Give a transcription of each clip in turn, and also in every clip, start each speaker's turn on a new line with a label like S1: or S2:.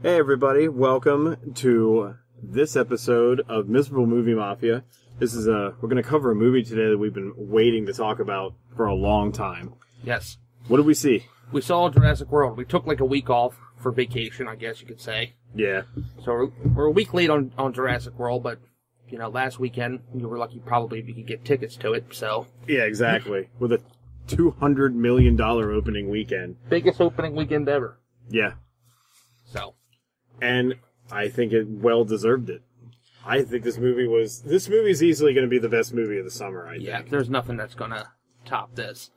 S1: Hey everybody, welcome to this episode of Miserable Movie Mafia. We're going to cover a movie today that we've been waiting to talk about for a long time.
S2: Yes.
S1: What did we see?
S2: We saw Jurassic World. We took like a week off for vacation, I guess you could say.
S1: Yeah.
S2: So we're a week late on Jurassic World, but, you know, last weekend you were lucky probably if you could get tickets to it, so.
S1: Yeah, exactly. With a $200 million opening weekend.
S2: Biggest opening weekend ever.
S1: Yeah.
S2: So.
S1: And I think it well deserved it. I think this movie is easily going to be the best movie of the summer, I think.
S2: Yeah, there's nothing that's going to top this.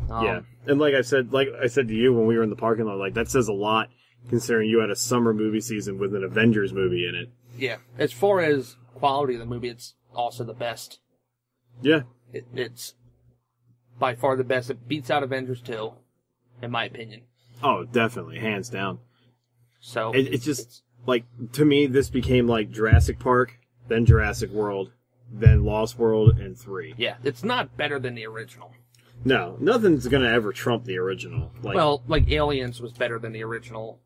S1: Yeah. And like I said to you when we were in the parking lot, like that says a lot considering you had a summer movie season with an Avengers movie in it.
S2: Yeah. As far as quality of the movie, it's also the best.
S1: Yeah.
S2: It's by far the best. It beats out Avengers 2, in my opinion.
S1: Oh, definitely. Hands down.
S2: So
S1: it's just, like, to me, this became like Jurassic Park, then Jurassic World, then Lost World, and 3.
S2: Yeah, it's not better than the original.
S1: No, nothing's going to ever trump the original.
S2: Like Aliens was better than the original.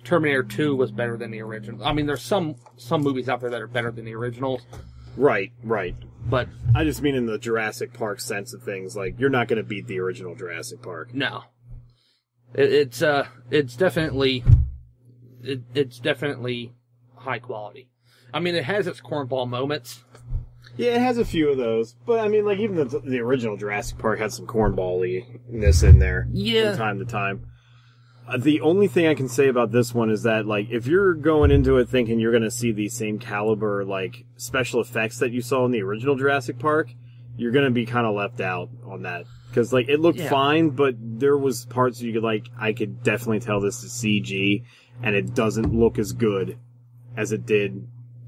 S2: Terminator 2 was better than the original. I mean, there's some movies out there that are better than the original. Right.
S1: But I just mean in the Jurassic Park sense of things, like, you're not going to beat the original Jurassic Park.
S2: No. It's definitely high quality. I mean, it has its cornball moments.
S1: Yeah, it has a few of those. But, I mean, like, even the original Jurassic Park had some cornball-iness in there from time to time. The only thing I can say about this one is that, like, if you're going into it thinking you're going to see the same caliber, like, special effects that you saw in the original Jurassic Park, you're going to be kind of left out on that. Because, like, it looked fine, but there was parts you could, like, I could definitely tell this is CG, and it doesn't look as good as it did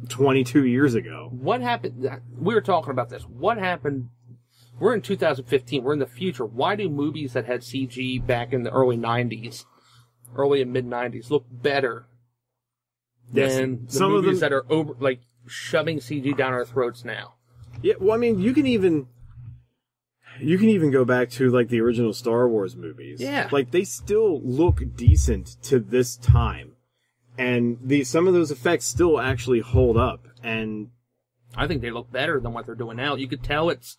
S1: 22 years ago.
S2: What happened? We were talking about this. What happened? We're in 2015. We're in the future. Why do movies that had CG back in the early and mid-90s look better than the movies that are over, like, shoving CG down our throats now?
S1: Yeah, well, I mean, you can even go back to, like, the original Star Wars movies.
S2: Yeah.
S1: Like, they still look decent to this time. And some of those effects still actually hold up. And
S2: I think they look better than what they're doing now. You could tell it's...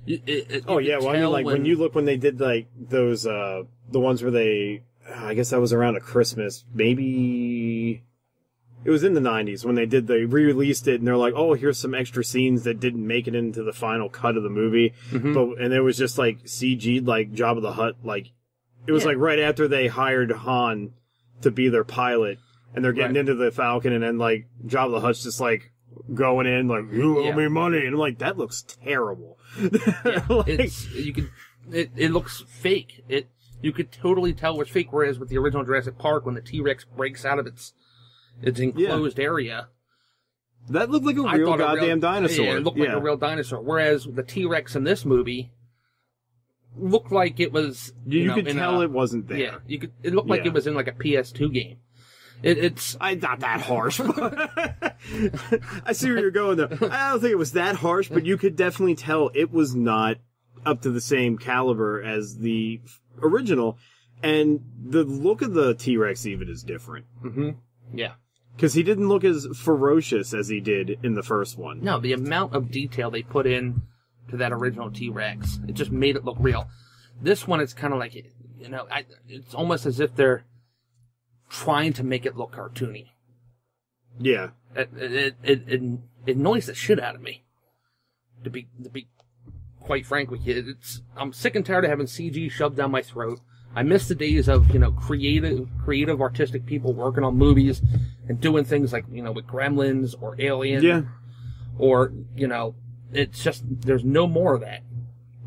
S1: I mean, like, when they did, like, those, the ones where they... I guess that was around a Christmas. Maybe... It was in the 90s when they re-released it, and they're like, oh, here's some extra scenes that didn't make it into the final cut of the movie. Mm-hmm. And it was just, like, CG'd, like, Jabba the Hutt. Like, it was, like, right after they hired Han to be their pilot, and they're getting into the Falcon, and then, like, Jabba the Hutt's just, like, going in, like, you owe me money. And I'm like, that looks terrible.
S2: Like, it looks fake. You could totally tell it was fake, whereas with the original Jurassic Park, when the T-Rex breaks out of its enclosed area.
S1: That looked like a real goddamn dinosaur.
S2: Yeah, it looked like a real dinosaur. Whereas the T-Rex in this movie looked like it was...
S1: You could tell it wasn't there.
S2: Yeah, it looked like it was in like a PS2 game. It's
S1: not that harsh. But I see where you're going, though. I don't think it was that harsh, but you could definitely tell it was not up to the same caliber as the original. And the look of the T-Rex even is different.
S2: Mm-hmm. Yeah.
S1: Because he didn't look as ferocious as he did in the first one.
S2: No, the amount of detail they put in to that original T-Rex, it just made it look real. This one, it's kind of like, it's almost as if they're trying to make it look cartoony.
S1: Yeah.
S2: It annoys the shit out of me. To be quite frank with you, I'm sick and tired of having CG shoved down my throat. I miss the days of, creative, artistic people working on movies and doing things like, with Gremlins or Alien.
S1: Yeah.
S2: Or, it's just, there's no more of that.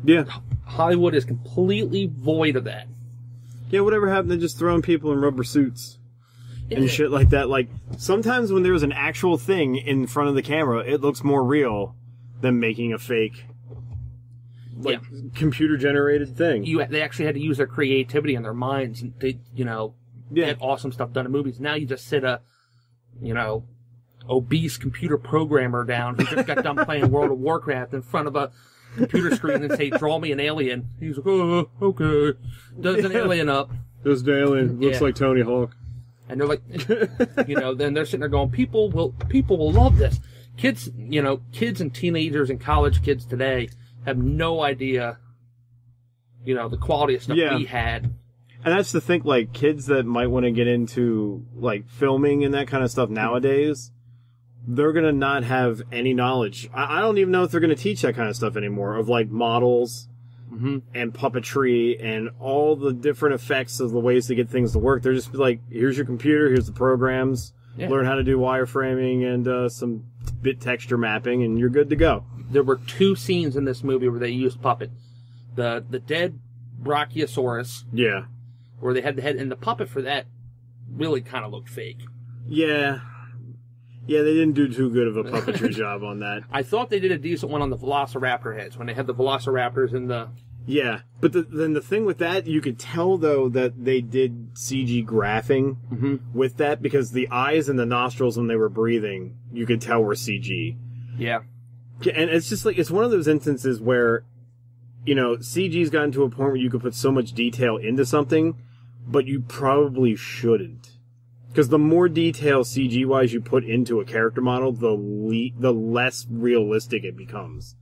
S1: Yeah.
S2: Hollywood is completely void of that.
S1: Yeah, whatever happened to just throwing people in rubber suits and shit like that? Like, sometimes when there's an actual thing in front of the camera, it looks more real than making a fake... computer-generated thing.
S2: They actually had to use their creativity and their minds, and they, had awesome stuff done in movies. Now you just sit a, obese computer programmer down who just got done playing World of Warcraft in front of a computer screen and say, draw me an alien. He's like, oh, okay. Does an alien up.
S1: Does an alien. Looks like Tony Hawk.
S2: And they're like, then they're sitting there going, people will love this. Kids, kids and teenagers and college kids today have no idea, the quality of stuff we had.
S1: And that's to think, like, kids that might want to get into, like, filming and that kind of stuff nowadays, they're going to not have any knowledge. I don't even know if they're going to teach that kind of stuff anymore, of, like, models and puppetry and all the different effects of the ways to get things to work. They're just like, here's your computer, here's the programs, learn how to do wireframing and some bit texture mapping, and you're good to go.
S2: There were 2 scenes in this movie where they used puppet. The dead Brachiosaurus.
S1: Yeah.
S2: Where they had the head, and the puppet for that really kind of looked fake.
S1: Yeah. Yeah, they didn't do too good of a puppetry job on that.
S2: I thought they did a decent one on the Velociraptor heads, when they had the Velociraptors in the...
S1: Yeah, but then the thing with that, you could tell, though, that they did CG graphing with that, because the eyes and the nostrils when they were breathing, you could tell were CG.
S2: Yeah.
S1: And it's just like, it's one of those instances where, CG's gotten to a point where you could put so much detail into something, but you probably shouldn't. Because the more detail CG-wise you put into a character model, the less realistic it becomes.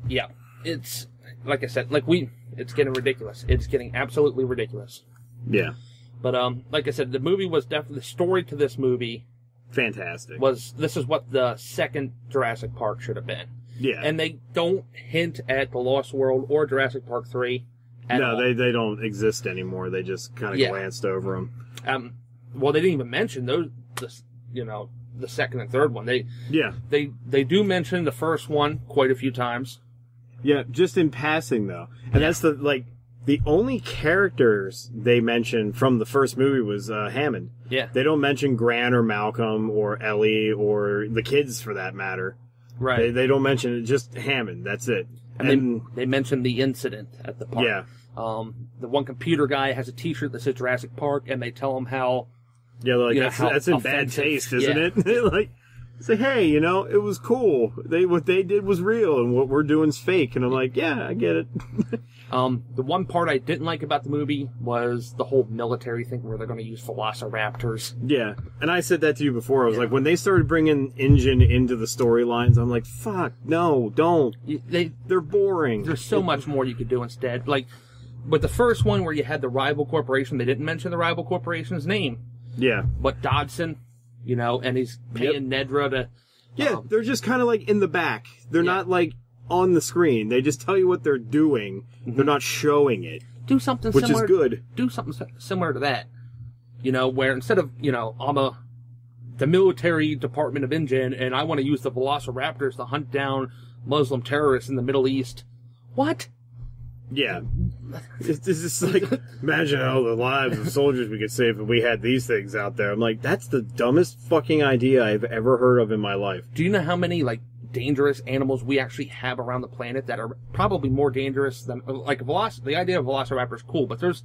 S2: Yeah. It's, like I said, it's getting ridiculous. It's getting absolutely ridiculous.
S1: Yeah.
S2: But, like I said, the movie was definitely, the story to this movie...
S1: Fantastic.
S2: This is what the second Jurassic Park should have been.
S1: Yeah.
S2: And they don't hint at The Lost World or Jurassic Park 3 at all.
S1: They don't exist anymore. They just kind of glanced over them.
S2: Well, they didn't even mention the second and third one. They do mention the first one quite a few times.
S1: Yeah, just in passing though. And that's the only characters they mentioned from the first movie was Hammond.
S2: Yeah.
S1: They don't mention Grant or Malcolm or Ellie or the kids for that matter.
S2: Right.
S1: They don't mention it, just Hammond. That's it.
S2: And they mentioned the incident at the park.
S1: Yeah.
S2: The one computer guy has a T-shirt that says Jurassic Park, and they tell him how...
S1: Yeah, like, that's in bad taste, isn't it? Like, say, hey, it was cool. What they did was real, and what we're doing is fake. And I'm like, yeah, I get it.
S2: The one part I didn't like about the movie was the whole military thing where they're going to use velociraptors.
S1: Yeah, and I said that to you before. I was like, when they started bringing InGen into the storylines, I'm like, fuck, no, don't. They're boring.
S2: There's so much more you could do instead. Like, with the first one where you had the rival corporation, they didn't mention the rival corporation's name.
S1: Yeah.
S2: But Dodson, and he's paying Nedra to...
S1: Yeah, they're just kind of like in the back. They're not like on the screen. They just tell you what they're doing. They're not showing it.
S2: Do something
S1: which
S2: similar.
S1: Which is good.
S2: Do something similar to that. Where instead of, I'm the military department of InGen and I want to use the velociraptors to hunt down Muslim terrorists in the Middle East. What?
S1: Yeah. It's just like, imagine all the lives of soldiers we could save if we had these things out there. I'm like, that's the dumbest fucking idea I've ever heard of in my life.
S2: Do you know how many, dangerous animals we actually have around the planet that are probably more dangerous than, the idea of velociraptor is cool, but there's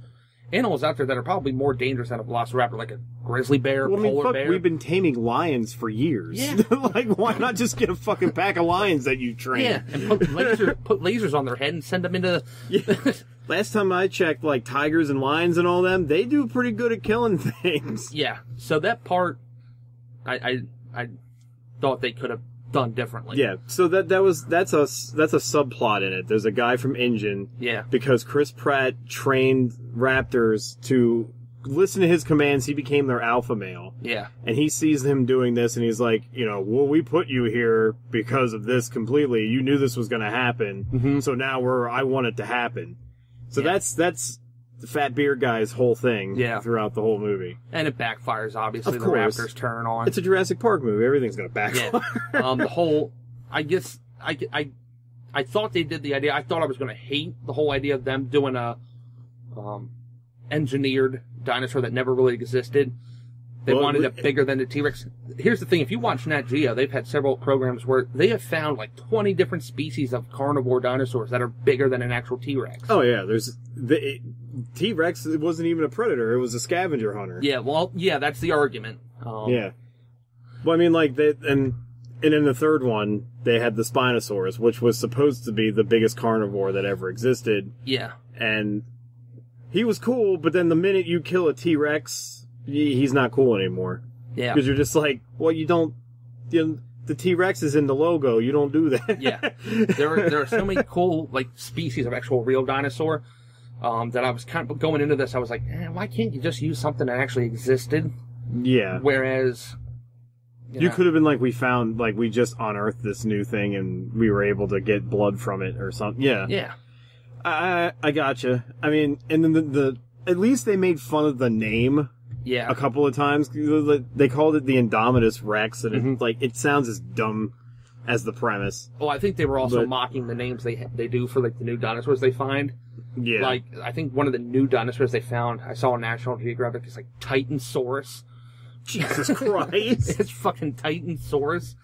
S2: animals out there that are probably more dangerous than a velociraptor, like a grizzly bear, polar bear.
S1: We've been taming lions for years.
S2: Yeah.
S1: Why not just get a fucking pack of lions that you train?
S2: Yeah, and put lasers on their head and send them into...
S1: Yeah. Last time I checked, tigers and lions and all them, they do pretty good at killing things.
S2: Yeah, so that part, I thought they could have done differently.
S1: Yeah, so that's a subplot in it. There's a guy from InGen.
S2: Yeah. Because
S1: Chris Pratt trained raptors to listen to his commands. He became their alpha male.
S2: Yeah.
S1: And he sees him doing this and he's like, well, we put you here because of this completely. You knew this was going to happen. So now I want it to happen. So that's the fat beard guy's whole thing throughout the whole movie.
S2: And it backfires, obviously. Of course. The raptors turn on.
S1: It's a Jurassic Park movie. Everything's going to backfire.
S2: Yeah. The whole... I guess... I thought they did the idea... I thought I was going to hate the whole idea of them doing a engineered dinosaur that never really existed. They wanted it bigger than the T-Rex. Here's the thing. If you watch Nat Geo, they've had several programs where they have found 20 different species of carnivore dinosaurs that are bigger than an actual T-Rex.
S1: Oh, yeah. T-Rex, it wasn't even a predator. It was a scavenger hunter.
S2: Yeah, well, that's the argument.
S1: Yeah. Well, I mean, and in the third one, they had the Spinosaurus, which was supposed to be the biggest carnivore that ever existed.
S2: Yeah.
S1: And he was cool, but then the minute you kill a T-Rex, he's not cool anymore.
S2: Yeah.
S1: Because you're just like, well, you don't, the T-Rex is in the logo. You don't do that.
S2: Yeah. There are so many cool, like, species of actual real dinosaur, that I was kind of going into this, I was like, why can't you just use something that actually existed?
S1: Yeah.
S2: Whereas,
S1: you could have been like, we just unearthed this new thing and we were able to get blood from it or something. Yeah.
S2: Yeah.
S1: I gotcha. I mean, and then at least they made fun of the name.
S2: Yeah.
S1: A couple of times. They called it the Indominus Rex, and it sounds as dumb as the premise.
S2: Oh, I think they were also mocking the names they do for, like, the new dinosaurs they find.
S1: Yeah.
S2: Like, I think one of the new dinosaurs they found, I saw on National Geographic, is like Titansaurus.
S1: Jesus Christ.
S2: It's fucking Titansaurus.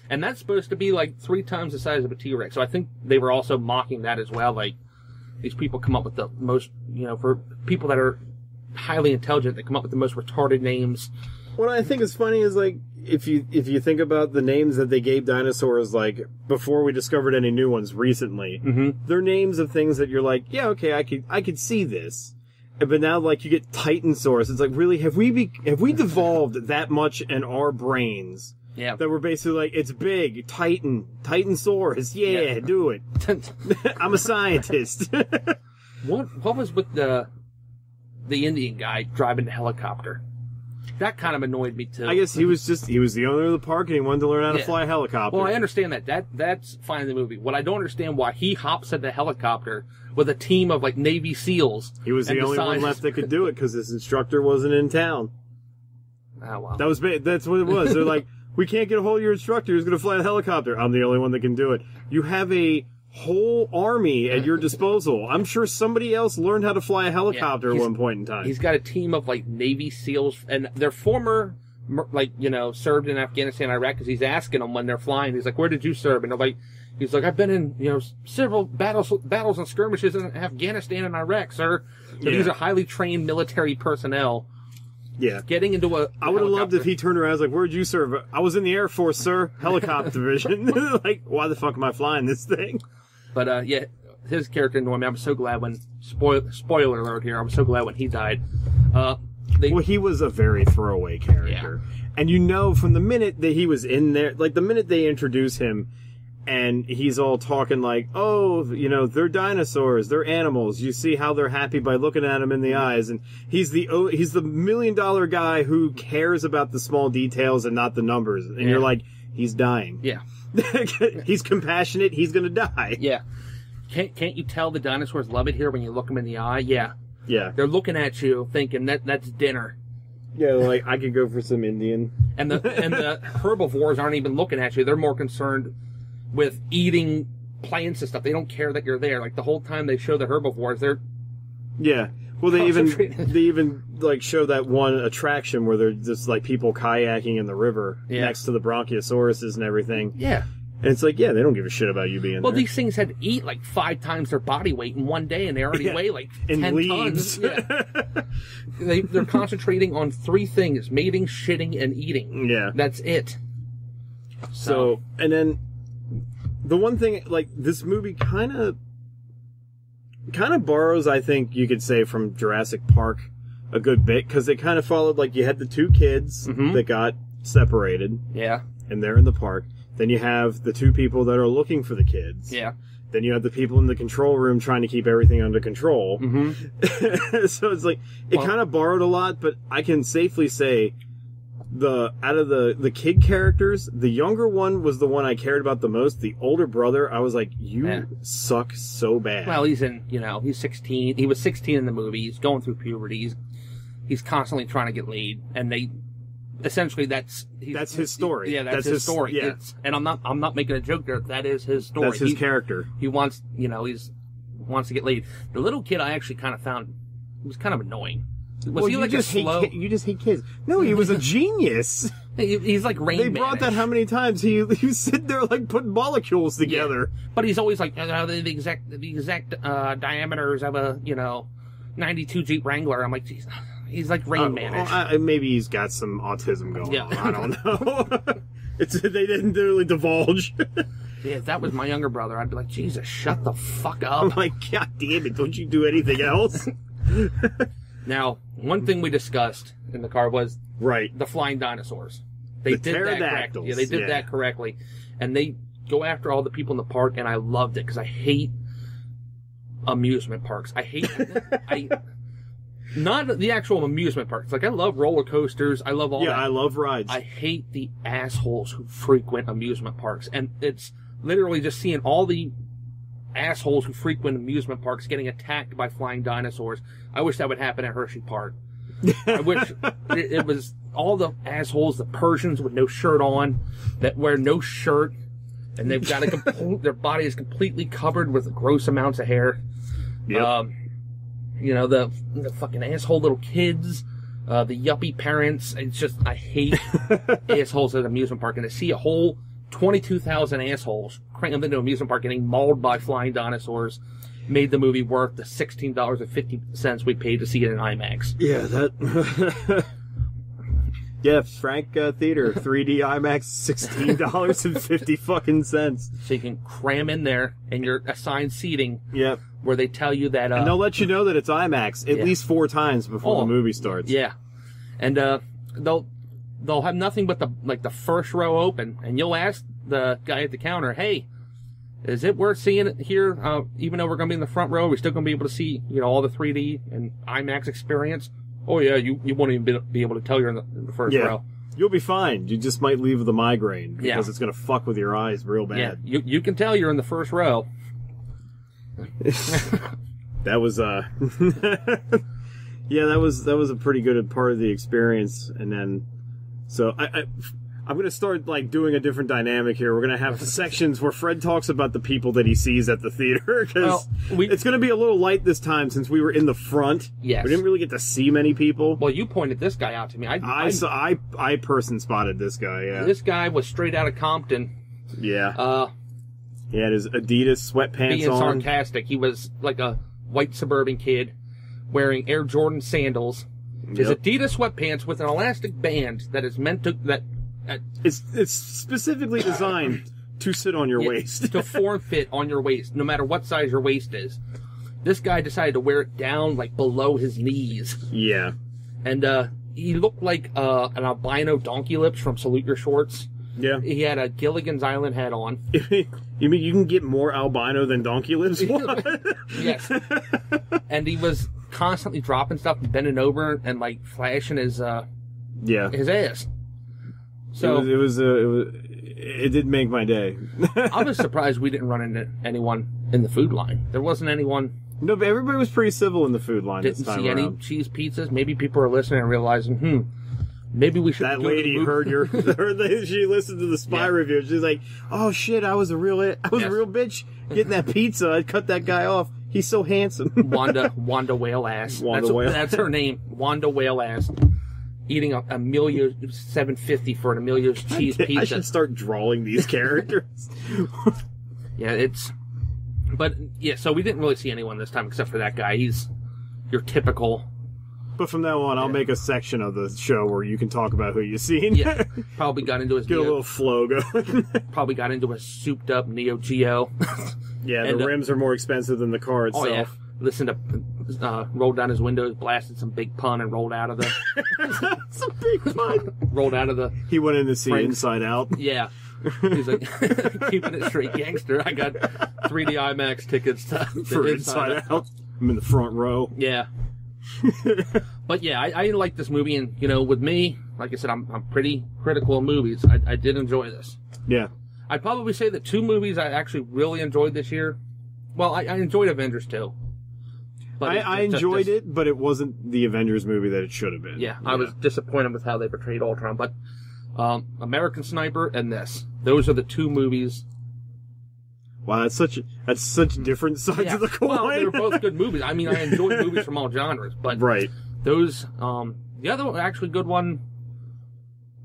S2: And that's supposed to be like 3 times the size of a T-Rex. So I think they were also mocking that as well. Like, these people come up with the most, for people that are highly intelligent, they come up with the most retarded names.
S1: What I think is funny is, like, if you think about the names that they gave dinosaurs, like, before we discovered any new ones recently, they're names of things that you're like, yeah, okay, I could see this. But now, like, you get Titansaurus. It's like, really, have we devolved that much in our brains?
S2: Yeah.
S1: That we're basically like, it's big, Titansaurus, yeah. Do it. I'm a scientist.
S2: What was with the Indian guy driving the helicopter? That kind of annoyed me too.
S1: I guess he was the owner of the park and he wanted to learn how to fly a helicopter.
S2: Well, I understand that. That's fine in the movie. What I don't understand why he hops in the helicopter with a team of, like, Navy SEALs.
S1: He was the only one left that could do it because his instructor wasn't in town.
S2: Oh, wow.
S1: That's what it was. They're like, we can't get a hold of your instructor who's going to fly a helicopter. I'm the only one that can do it. You have a whole army at your disposal. I'm sure somebody else learned how to fly a helicopter at one point in time.
S2: He's got a team of, like, Navy SEALs, and they're former, like, served in Afghanistan, Iraq, because he's asking them when they're flying. He's like, where did you serve? And they're like, he's like, I've been in, several battles and skirmishes in Afghanistan and Iraq, sir. So these are highly trained military personnel.
S1: Yeah.
S2: Getting into a
S1: I would have loved if he turned around and was like, where'd you serve? I was in the Air Force, sir. Helicopter division. Like, why the fuck am I flying this thing?
S2: But, his character annoyed me. I'm so glad when, spoiler alert here, I'm so glad when he died.
S1: Well, he was a very throwaway character. Yeah. And from the minute that he was in there, like, the minute they introduce him, and he's all talking like, oh, they're dinosaurs, they're animals. You see how they're happy by looking at them in the eyes. And he's the $1 million guy who cares about the small details and not the numbers. And you're like, he's dying.
S2: Yeah.
S1: He's compassionate. He's going to die.
S2: Yeah. Can't you tell the dinosaurs love it here when you look them in the eye? Yeah.
S1: Yeah.
S2: They're looking at you thinking that's dinner.
S1: Yeah, like, I could go for some Indian.
S2: And the herbivores aren't even looking at you. They're more concerned with eating plants and stuff. They don't care that you're there. Like, the whole time they show the herbivores, they're...
S1: Yeah. Well, they even like show that one attraction where they're just like people kayaking in the river next to the Bronchiosauruses and everything.
S2: Yeah.
S1: And it's like, yeah, they don't give a shit about you being there.
S2: Well, these things had to eat like 5 times their body weight in one day, and they already weigh like 10 tons. Yeah. They're concentrating on 3 things: mating, shitting, and eating.
S1: Yeah.
S2: That's it.
S1: So, and then the one thing, like, this movie kind of borrows, I think you could say, from Jurassic Park a good bit, because they kind of followed, like, you had the 2 kids that got separated.
S2: Yeah.
S1: And they're in the park. Then you have the 2 people that are looking for the kids.
S2: Yeah.
S1: Then you have the people in the control room trying to keep everything under control. So it's like, it kind of borrowed a lot, but I can safely say out of the kid characters, the younger one was the one I cared about the most. The older brother, I was like, you suck so bad.
S2: Well, he's 16. He was 16 in the movie. He's going through puberty. He's constantly trying to get laid, and essentially that's
S1: his story.
S2: Yeah, that's his story. Yeah. And I'm not making a joke there. That is his story.
S1: That's his character.
S2: He wants, wants to get laid. The little kid I actually kind of found was kind of annoying. Was he like a slow?
S1: You just hate kids. No, he was a genius.
S2: He's like Rain Man.
S1: They brought that how many times? He was sitting there like putting molecules together.
S2: Yeah. But he's always like the exact diameters of a 92 Jeep Wrangler. I'm like, geez, he's like Rain Man-ish.
S1: Well, maybe he's got some autism going on. I don't know. They didn't really divulge.
S2: Yeah, if that was my younger brother, I'd be like, Jesus, shut the fuck up.
S1: I'm like, God damn it, don't you do anything else?
S2: Now, one thing we discussed, in the car was
S1: right
S2: the flying dinosaurs. They did that correctly. Yeah, they did that correctly, and they go after all the people in the park, and I loved it because I hate amusement parks. I hate not the actual amusement parks. Like, I love roller coasters. I love all that. Yeah,
S1: I love rides.
S2: I hate the assholes who frequent amusement parks, and it's literally just seeing all the assholes who frequent amusement parks getting attacked by flying dinosaurs. I wish that would happen at Hershey Park. I wish it was all the assholes, the Persians with no shirt on, that wear no shirt, and they've got their body is completely covered with gross amounts of hair.
S1: Yep.
S2: You know, the fucking asshole little kids, the yuppie parents. It's just, I hate assholes at an amusement park, and to see a whole 22,000 assholes crank them into an amusement park getting mauled by flying dinosaurs made the movie worth the $16.50 we paid to see it in IMAX.
S1: Yeah, that. Yeah, Frank Theater, 3D IMAX, $16.50 fucking cents.
S2: So you can cram in there and your assigned seating.
S1: Yep.
S2: Where they tell you that.
S1: And they'll let you know that it's IMAX at least 4 times before the movie starts.
S2: Yeah, and they'll have nothing but the first row open, and you'll ask the guy at the counter, "Hey, is it worth seeing it here? Even though we're going to be in the front row, we're still going to be able to see, you know, all the 3D and IMAX experience." Oh yeah, you won't even be able to tell you're in the first row.
S1: You'll be fine. You just might leave with a migraine because it's going to fuck with your eyes real bad.
S2: Yeah, you can tell you're in the first row.
S1: That was yeah, that was a pretty good part of the experience. And then so I'm going to start like doing a different dynamic here. We're going to have sections where Fred talks about the people that he sees at the theater, because it's going to be a little light this time since we were in the front.
S2: Yes.
S1: We didn't really get to see many people.
S2: Well, you pointed this guy out to me.
S1: I person spotted this guy. Yeah.
S2: This guy was straight out of Compton.
S1: Yeah. He had his Adidas sweatpants
S2: being
S1: on.
S2: Sarcastic. He was like a white suburban kid wearing Air Jordan sandals. His Adidas sweatpants with an elastic band that is meant to
S1: it's specifically designed to sit on your waist.
S2: To form fit on your waist, no matter what size your waist is. This guy decided to wear it down like below his knees.
S1: Yeah.
S2: And he looked like an albino Donkey Lips from Salute Your Shorts.
S1: Yeah.
S2: He had a Gilligan's Island hat on.
S1: You mean you can get more albino than Donkey Lips?
S2: Yes. And he was constantly dropping stuff and bending over and like flashing his ass. So it did make my day. I was surprised we didn't run into anyone in the food line. There wasn't anyone.
S1: No, but everybody was pretty civil in the food line.
S2: Didn't see any cheese pizzas. Maybe people are listening and realizing, maybe we should.
S1: That lady heard she listened to the spy review. She's like, "Oh shit, I was a real bitch getting that pizza. I cut that guy off. He's so handsome."
S2: Wanda Whale Ass. That's her name. Wanda Whale Ass. Eating a Emilio's $7.50 for an Emilio's cheese pizza.
S1: I should start drawing these characters.
S2: So we didn't really see anyone this time except for that guy. He's your typical.
S1: But from now on, I'll make a section of the show where you can talk about who you've seen.
S2: Yeah, probably got into his
S1: get a little flow going.
S2: Probably got into a souped up Neo Geo.
S1: Yeah, and the rims are more expensive than the car itself.
S2: Oh yeah. Listened to, rolled down his windows, blasted some big pun, and rolled out of the.
S1: Some big pun.
S2: Rolled out of the.
S1: He went in to see Inside Out.
S2: Yeah. He's like, keeping it straight gangster. I got 3D IMAX tickets
S1: for Inside Out. I'm in the front row.
S2: Yeah. But yeah, I like this movie, and you know, with me, like I said, I'm pretty critical of movies. I did enjoy this.
S1: Yeah.
S2: I'd probably say that 2 movies I actually really enjoyed this year. Well, I enjoyed Avengers 2.
S1: But I enjoyed it, but it wasn't the Avengers movie that it should have been.
S2: Yeah, I was disappointed with how they portrayed Ultron, but American Sniper and this, those are the 2 movies.
S1: Wow, that's such different sides of the coin.
S2: Well, they were both good movies. I mean, I enjoyed movies from all genres, but those, the other actually good one,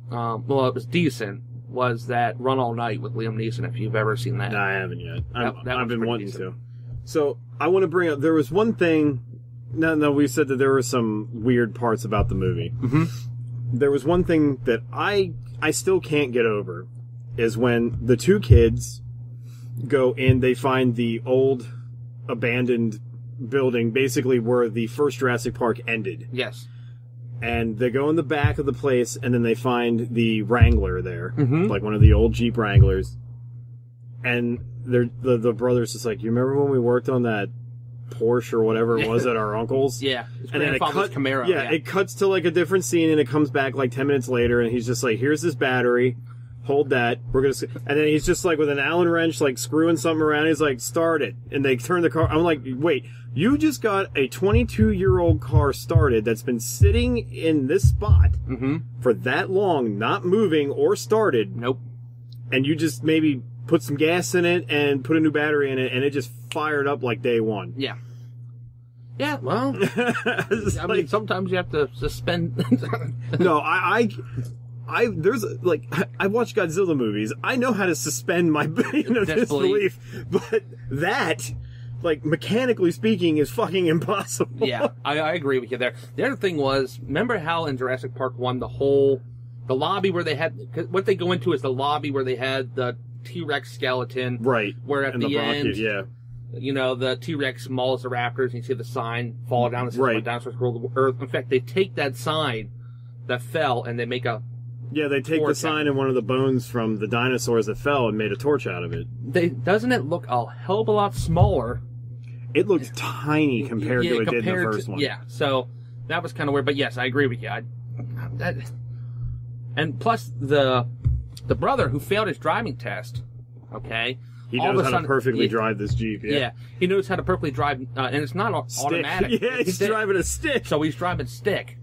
S2: well, it was decent, was that Run All Night with Liam Neeson, if you've ever seen that.
S1: No, I haven't yet. I've been wanting to.
S2: So
S1: I want to bring up, there was one thing, no, we said that there were some weird parts about the movie.
S2: Mm-hmm.
S1: There was one thing that I still can't get over, is when the 2 kids go and they find the old abandoned building, basically where the first Jurassic Park ended.
S2: Yes.
S1: And they go in the back of the place, and then they find the Wrangler there, like one of the old Jeep Wranglers. And the brother's just like, you remember when we worked on that Porsche or whatever it was at our uncle's?
S2: Yeah.
S1: And then
S2: Camaro.
S1: Yeah, it cuts to like a different scene, and it comes back like 10 minutes later, and he's just like, here's this battery. Hold that. We're gonna. And then he's just like with an Allen wrench, like screwing something around. He's like, start it. And they turn the car. I'm like, wait, you just got a 22-year-old car started that's been sitting in this spot for that long, not moving or started.
S2: Nope.
S1: And you just maybe put some gas in it and put a new battery in it, and it just fired up like day one.
S2: Yeah. Yeah, well, I mean, sometimes you have to suspend.
S1: No, I watch Godzilla movies. I know how to suspend my disbelief, but that, like, mechanically speaking, is fucking impossible.
S2: Yeah, I agree with you there. The other thing was, remember how in Jurassic Park 1, the lobby where they had, what they go into is the lobby where they had the T-Rex skeleton.
S1: Right.
S2: Where at the end,
S1: yeah.
S2: You know, the T-Rex mauls the raptors, and you see the sign fall down and says,
S1: right.
S2: Dinosaurs rule the earth. In fact, they take that sign that fell, and they make a
S1: Yeah, they take the sign and one of the bones from the dinosaurs that fell and made a torch out of it.
S2: Doesn't it look a hell of a lot smaller?
S1: It looks tiny compared to it did in the first one.
S2: Yeah, so that was kind of weird. But yes, I agree with you. And plus, the brother who failed his driving test, okay?
S1: He knows how to perfectly drive this Jeep, yeah.
S2: Yeah, he knows how to perfectly drive, and it's not automatic.
S1: Yeah, he's driving a stick.
S2: So he's driving stick,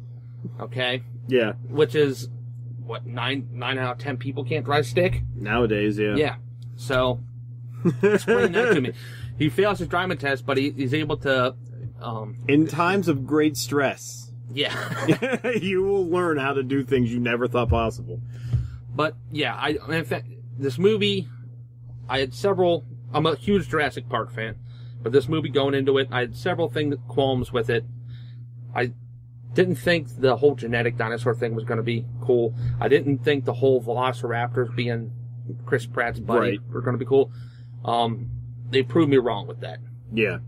S2: okay?
S1: Yeah.
S2: Which is... What, 9 out of 10 people can't drive stick?
S1: Nowadays, yeah.
S2: Yeah. So, explain that to me. He fails his driving test, but he's able to...
S1: in times of great stress.
S2: Yeah.
S1: You will learn how to do things you never thought possible.
S2: But, yeah, in fact, this movie, I had several... I'm a huge Jurassic Park fan, but this movie going into it, I had several qualms with it. I didn't think the whole genetic dinosaur thing was going to be cool. I didn't think the whole Velociraptors being Chris Pratt's buddy were going to be cool. They proved me wrong with that.
S1: Yeah.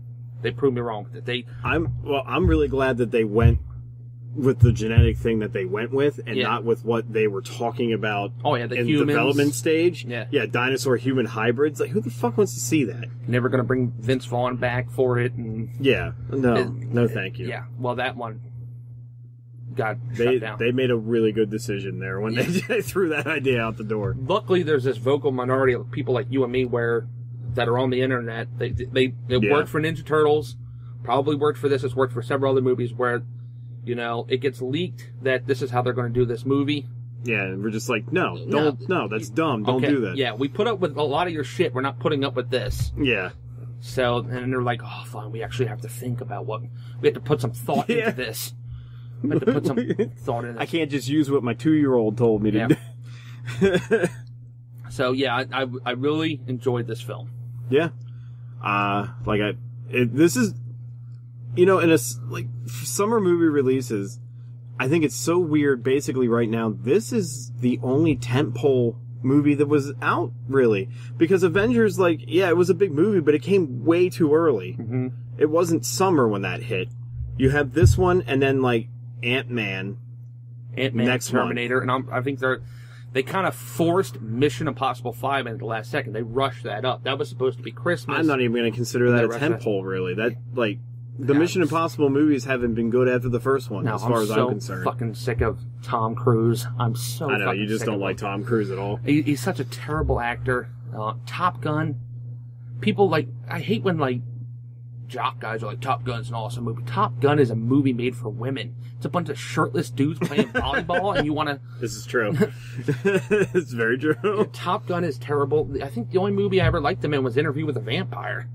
S2: They proved me wrong with it.
S1: I'm really glad that they went with the genetic thing that they went with and not with what they were talking about
S2: in
S1: humans. Development stage.
S2: Yeah.
S1: Yeah, dinosaur-human hybrids. Like, who the fuck wants to see that?
S2: Never going to bring Vince Vaughn back for it. And
S1: yeah. No, thank you.
S2: Yeah. Well, that one got shut down.
S1: They made a really good decision there when they threw that idea out the door.
S2: Luckily, there's this vocal minority of people like you and me that are on the internet. They worked for Ninja Turtles, probably worked for this. It's worked for several other movies where, you know, it gets leaked that this is how they're going to do this movie. Yeah,
S1: and we're just like, no, that's dumb. Don't do that.
S2: Yeah, we put up with a lot of your shit. We're not putting up with this.
S1: Yeah.
S2: So, and they're like, oh, fine, we actually have to think about we have to put some thought into this. We have to put some thought in this.
S1: I can't just use what my 2-year-old told me to do.
S2: So, yeah, I really enjoyed this film.
S1: Yeah. This is, you know, in summer movie releases, I think it's so weird. Basically, right now, this is the only tentpole movie that was out, really, because Avengers, it was a big movie, but it came way too early.
S2: Mm-hmm.
S1: It wasn't summer when that hit. You have this one, and then Ant-Man next
S2: Terminator,
S1: month.
S2: And I think they kind of forced Mission Impossible 5 in at the last second. They rushed that up. That was supposed to be Christmas.
S1: I'm not even going to consider that a tentpole, really. The Mission Impossible movies haven't been good after the first one, as far as I'm concerned.
S2: I'm fucking sick of Tom Cruise. I know,
S1: you just don't like Tom Cruise at all.
S2: He's such a terrible actor. Top Gun. People I hate when jock guys are like, Top Gun's an awesome movie. Top Gun is a movie made for women. It's a bunch of shirtless dudes playing volleyball, and you want to...
S1: This is true. It's very true.
S2: Top Gun is terrible. I think the only movie I ever liked him in was Interview with a Vampire.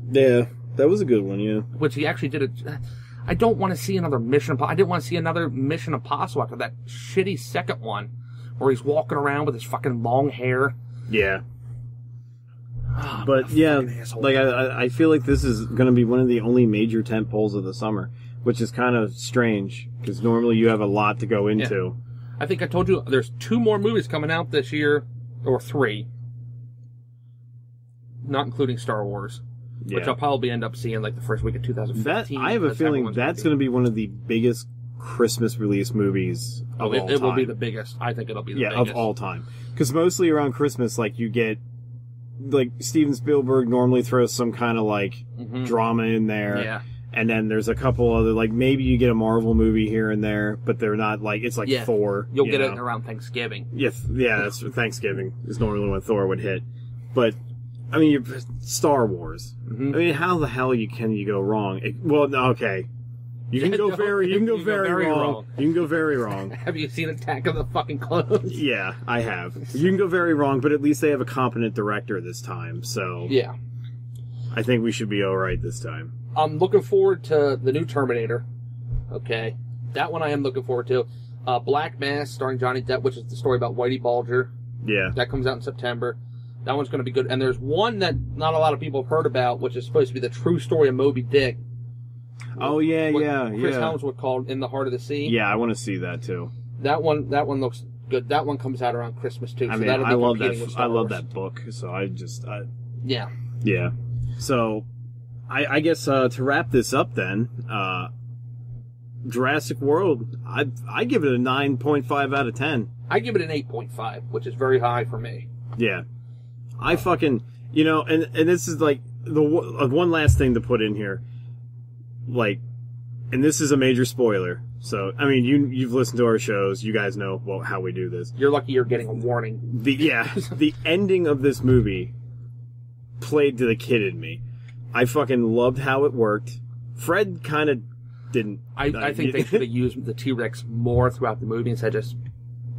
S1: Yeah, that was a good one, yeah.
S2: Which he actually did I don't want to see another Mission Impossible. I didn't want to see another Mission Impossible after that shitty second one, where he's walking around with his fucking long hair.
S1: Yeah. But yeah, I feel like this is going to be one of the only major tentpoles of the summer, which is kind of strange because normally you have a lot to go into.
S2: Yeah. I think I told you there's 2 more movies coming out this year, or 3, not including Star Wars, which I'll probably end up seeing the first week of 2015.
S1: I have a feeling that's going to be one of the biggest Christmas release movies of all time.
S2: It will be the biggest. I think it'll be the biggest.
S1: Yeah, of all time. Because mostly around Christmas, like, you get, like, Steven Spielberg normally throws some kind of, like, drama in there.
S2: Yeah.
S1: And then there's a couple other, like, maybe you get a Marvel movie here and there, but they're not, like, it's like Thor.
S2: You'll get it around Thanksgiving.
S1: Yeah, that's Thanksgiving is normally when Thor would hit. But, I mean, Star Wars. I mean, how the hell can you go wrong? Okay. You can go very wrong. You can go very wrong.
S2: Have you seen Attack of the fucking Clones?
S1: Yeah, I have. You can go very wrong, but at least they have a competent director this time, so...
S2: Yeah.
S1: I think we should be alright this time.
S2: I'm looking forward to the new Terminator. Okay. That one I am looking forward to. Black Mass, starring Johnny Depp, which is the story about Whitey Bulger.
S1: Yeah.
S2: That comes out in September. That one's going to be good. And there's one that not a lot of people have heard about, which is supposed to be the true story of Moby Dick.
S1: Oh, yeah.
S2: Chris Helmsworth called In the Heart of the Sea.
S1: Yeah, I want to see that, too.
S2: That one looks good. That one comes out around Christmas, too.
S1: I mean, I love that book, so
S2: Yeah.
S1: Yeah. So, I guess, to wrap this up then, Jurassic World, I give it a 9.5 out of 10.
S2: I give it an 8.5, which is very high for me.
S1: Yeah. I fucking, and this is like, the one last thing to put in here. Like, and this is a major spoiler. So, I mean, you've listened to our shows. You guys know how we do this.
S2: You're lucky you're getting a warning.
S1: The ending of this movie played to the kid in me. I fucking loved how it worked. Fred kind of didn't.
S2: I think they should have used the T-Rex more throughout the movie instead of just...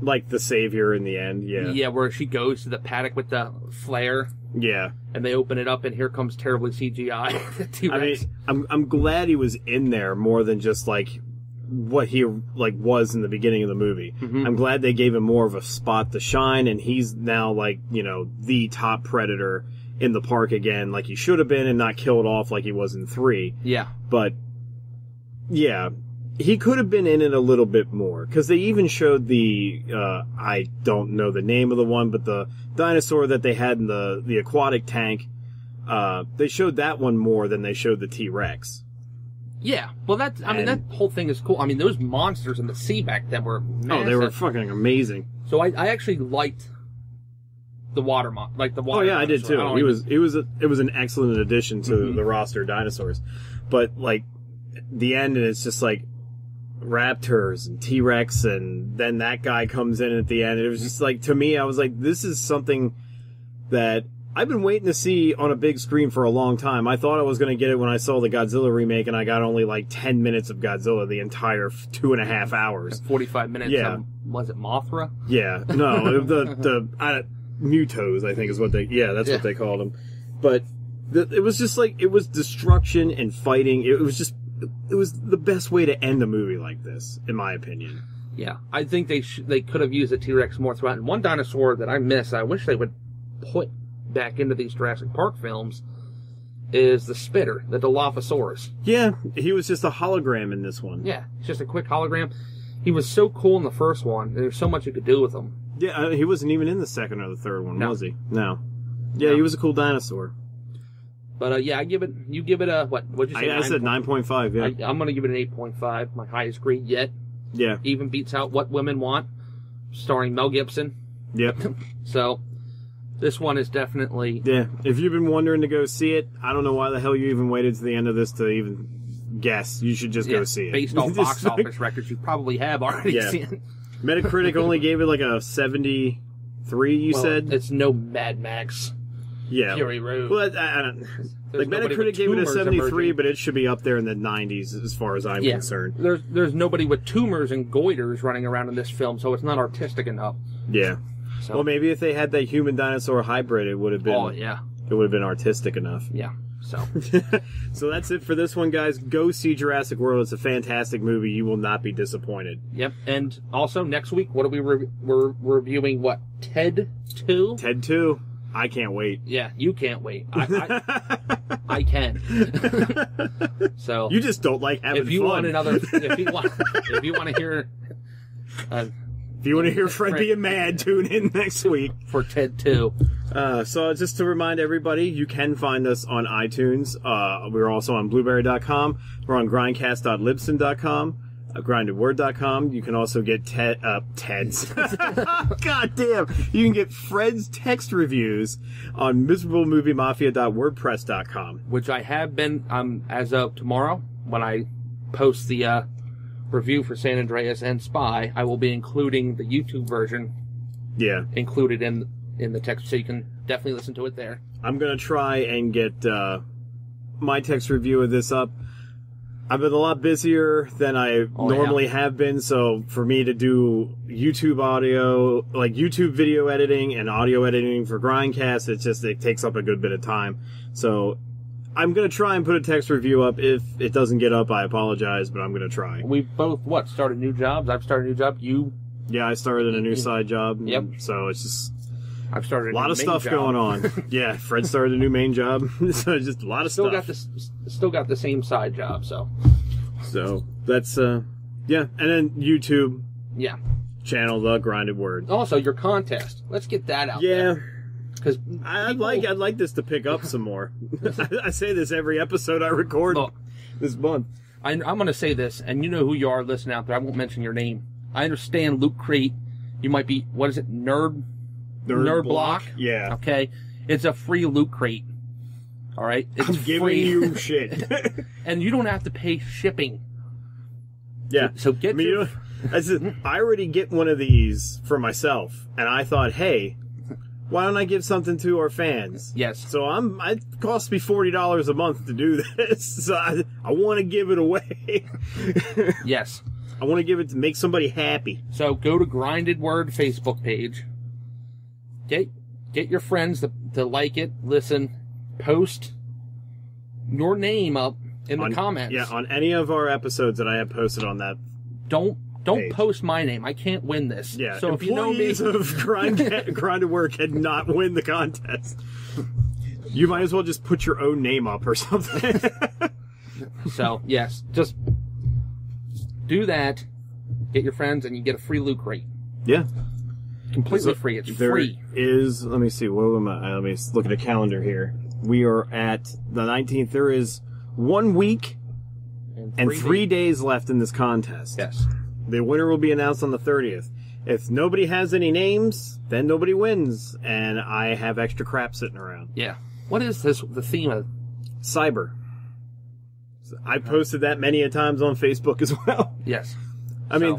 S1: Like the savior in the end, yeah.
S2: Yeah, where she goes to the paddock with the flare.
S1: Yeah.
S2: And they open it up, and here comes terribly CGI the T-Rex.
S1: I mean, I'm glad he was in there more than just, like, what he, like, was in the beginning of the movie. Mm-hmm. I'm glad they gave him more of a spot to shine, and he's now, like, the top predator in the park again, like he should have been, and not killed off like he was in 3.
S2: Yeah.
S1: But, yeah, he could have been in it a little bit more, because they even showed the, I don't know the name of the one, but the dinosaur that they had in the aquatic tank, they showed that one more than they showed the T-Rex.
S2: Yeah, well, that whole thing is cool. I mean, those monsters in the sea back then were massive.
S1: Oh, they were fucking amazing.
S2: So I actually liked the water
S1: Oh yeah, I did too. It was an excellent addition to the roster of dinosaurs. But like the end, and it's just like raptors and T-Rex, and then that guy comes in at the end. It was just like, to me, I was like, this is something that I've been waiting to see on a big screen for a long time. I thought I was going to get it when I saw the Godzilla remake, and I got only like 10 minutes of Godzilla the entire 2.5 hours.
S2: 45 minutes.
S1: Yeah.
S2: Was it Mothra?
S1: Yeah. No, the Mutos, I think is what that's what they called them. But it was just like, it was destruction and fighting. It was the best way to end a movie like this, in my opinion.
S2: Yeah. I think they could have used the T-Rex more throughout. And one dinosaur that I miss, I wish they would put back into these Jurassic Park films, is the Spitter, the Dilophosaurus.
S1: Yeah, he was just a hologram in this one.
S2: Yeah, it's just a quick hologram. He was so cool in the first one. There's so much you could do with him.
S1: Yeah, he wasn't even in the second or the third one, was he? No. Yeah, he was a cool dinosaur.
S2: But you give it a, what'd you say?
S1: I said 9.5, yeah.
S2: I'm going to give it an 8.5, my highest grade yet.
S1: Yeah.
S2: Even beats out What Women Want, starring Mel Gibson.
S1: Yep.
S2: So, this one is definitely...
S1: Yeah, if you've been wondering to go see it, I don't know why the hell you even waited to the end of this to even guess. You should just go see it.
S2: Based on box office records, you probably have already seen it.
S1: Metacritic only gave it like a 73, you said?
S2: It's no Mad Max.
S1: Yeah.
S2: Fury Road.
S1: Well, I don't... Like, Metacritic gave it a 73, but it should be up there in the 90s as far as I'm concerned.
S2: There's nobody with tumors and goiters running around in this film, so it's not artistic enough.
S1: Yeah. So. Well, maybe if they had that human dinosaur hybrid, it would have been.
S2: Oh yeah.
S1: It would have been artistic enough.
S2: Yeah. So.
S1: So that's it for this one, guys. Go see Jurassic World. It's a fantastic movie. You will not be disappointed.
S2: Yep. And also next week, what are we're reviewing? What, Ted 2?
S1: Ted 2. I can't wait.
S2: Yeah, you can't wait. I can. So
S1: you just don't like having
S2: fun. If you want to hear.
S1: If you want to hear Fred being mad, tune in next week
S2: for Ted 2.
S1: So just to remind everybody, you can find us on iTunes. We're also on Blueberry.com. We're on Grindcast.libsyn.com. grindedword.com. You can also get Ted's. God damn. You can get Fred's text reviews on miserablemoviemafia.wordpress.com.
S2: Which I have been, as of tomorrow, when I post the review for San Andreas and Spy, I will be including the YouTube version.
S1: Yeah.
S2: Included in the text, so you can definitely listen to it there.
S1: I'm going to try and get my text review of this up. I've been a lot busier than I normally have been, so for me to do YouTube audio, like YouTube video editing and audio editing for Grindcast, it takes up a good bit of time. So I'm going to try and put a text review up. If it doesn't get up, I apologize, but I'm going to try.
S2: We've both, started new jobs? I've started a new job. You?
S1: Yeah, I started a new side job.
S2: Yep.
S1: So it's just...
S2: I've started
S1: a lot of stuff going on. Yeah, Fred started a new main job. So just a lot of stuff.
S2: Still got the same side job, so.
S1: So that's yeah, and then YouTube.
S2: Yeah.
S1: Channel The Grinded Word.
S2: Also, your contest. Let's get that out there.
S1: Yeah. Because I'd like this to pick up some more. I say this every episode I record this month.
S2: I'm going to say this, and you know who you are listening out there. I won't mention your name. I understand Loot Crate. You might be, what is it, Nerd Block?
S1: Yeah.
S2: Okay. It's a free Loot Crate. All right? It's
S1: I'm giving you shit.
S2: And you don't have to pay shipping.
S1: Yeah.
S2: So get
S1: I already get one of these for myself, and I thought, hey, why don't I give something to our fans?
S2: Yes.
S1: So it costs me $40 a month to do this. So I want to give it away.
S2: Yes.
S1: I want to give it to make somebody happy.
S2: So go to Grinded Word Facebook page. Get your friends to like it, listen, post your name up in the comments.
S1: Yeah, on any of our episodes that I have posted on that.
S2: Don't
S1: page.
S2: Post my name. I can't win this.
S1: Yeah.
S2: So if you know me,
S1: of Grinded Word cannot win the contest. You might as well just put your own name up or something.
S2: So yes, just do that. Get your friends, and you get a free Loot Crate.
S1: Yeah.
S2: Completely free. It's free.
S1: Let me see, let me look at a calendar here. We are at the 19th. There is 1 week and 3 days left in this contest.
S2: Yes.
S1: The winner will be announced on the 30th. If nobody has any names, then nobody wins, and I have extra crap sitting around.
S2: Yeah. What is the theme of?
S1: Cyber. I posted that many a times on Facebook as well.
S2: Yes.
S1: I mean,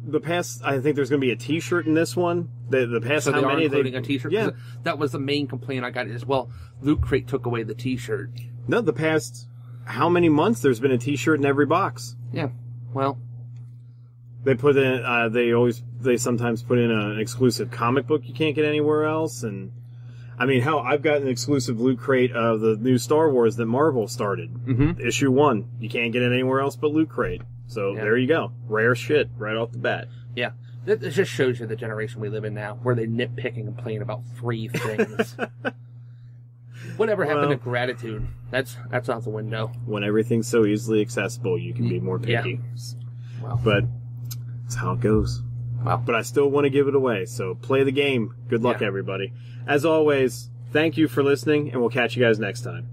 S1: the past, I think there's going to be a T-shirt in this one. The past,
S2: so
S1: how many?
S2: Including a T-shirt?
S1: Yeah.
S2: That was the main complaint I got is, well, Loot Crate took away the T-shirt.
S1: No, the past, how many months there's been a T-shirt in every box?
S2: Yeah. Well.
S1: They put in, they sometimes put in an exclusive comic book you can't get anywhere else. And, I mean, hell, I've got an exclusive Loot Crate of the new Star Wars that Marvel started.
S2: Mm-hmm.
S1: Issue 1. You can't get it anywhere else but Loot Crate. So there you go. Rare shit right off the bat.
S2: Yeah. It just shows you the generation we live in now, where they nitpick and complain about free things. Whatever happened to gratitude? That's out the window.
S1: When everything's so easily accessible, you can be more picky.
S2: Yeah. Wow.
S1: But that's how it goes.
S2: Wow.
S1: But I still want to give it away, so play the game. Good luck, everybody. As always, thank you for listening, and we'll catch you guys next time.